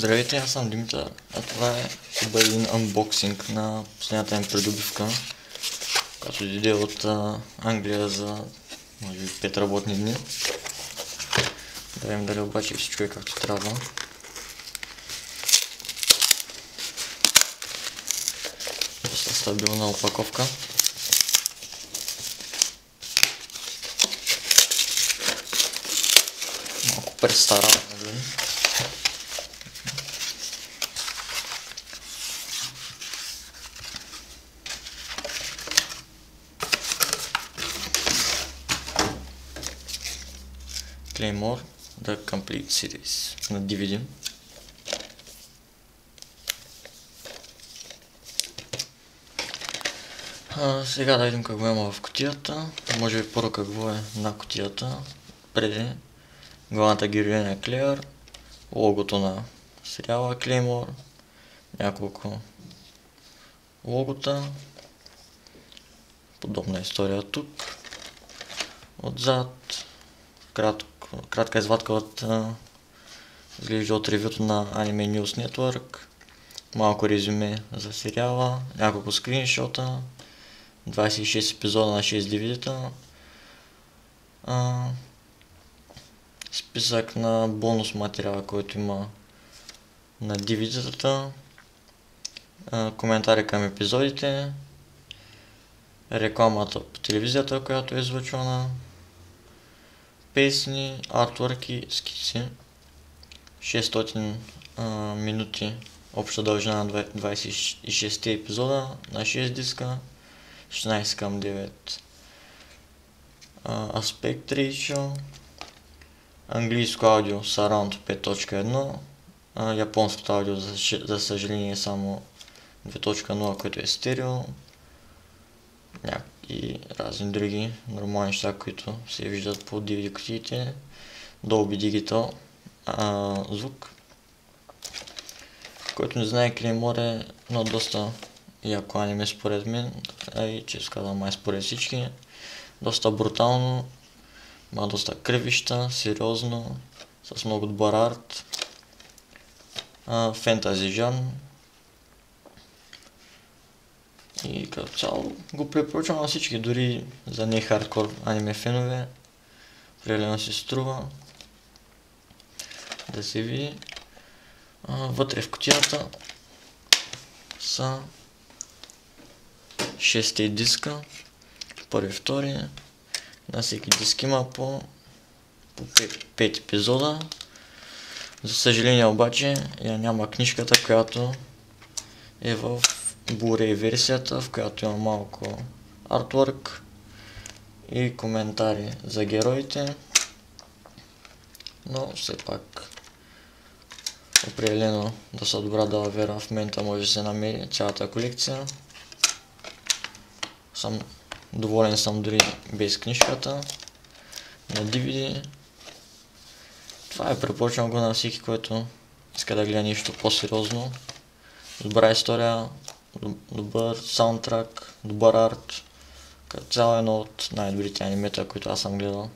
Здравейте, аз съм Димитър, а това ще бъде един анбоксинг на последната ми придобивка, която дойде от Англия за може би 5 работни дни. Да видим дали обаче всичко е както трябва. Доста стабилна опаковка. Малко престара. Claymore The Complete Series на DVD. Сега да видим какво има в кутията. Може би първо какво е на кутията. Преди главната героиня е Клеър, логото на сериала Claymore, няколко логота, подобна история тук. Отзад кратка извадка от изглежда от ревюто на Anime News Network, малко резюме за сериала, няколко скриншота, 26 епизода на 6 DVD-та, списък на бонус материала, който има на DVD-тата, коментари към епизодите, рекламата по телевизията, която е излъчвана, песни, артворки, скици, 600 минути обща дължина на 26 епизода на 6 диска, 16:9 Aspect Ratio, английско аудио Surround 5.1, японското аудио за съжаление е само 2.0, което е стерео, и разни други нормални неща, които се виждат по DVD кутиите. Dolby Digital звук. Който не знае, Claymore е едно доста яко аниме според мен, и често казвам май според всички. Доста брутално, има доста кръвища, сериозно, с много добър арт, фентази жанр. И като цяло го препоръчвам на всички, дори за не хардкор аниме фенове. Определено се струва да се види. Вътре в кутията са 6 диска, първи, втори. На всеки диск има по 5 епизода. За съжаление обаче няма книжката, която е в Blu-ray версията, в която има малко артворк и коментари за героите, но все пак определено доста добра далавера в момента може да се намери цялата колекция. Доволен съм дори без книжката на DVD. Това е, препоръчвам го на всеки, който иска да гледа нещо по-сериозно. Добра история, добър саундтрак, добър арт. Като цяло едно от най-добрите анимета, които аз съм гледал.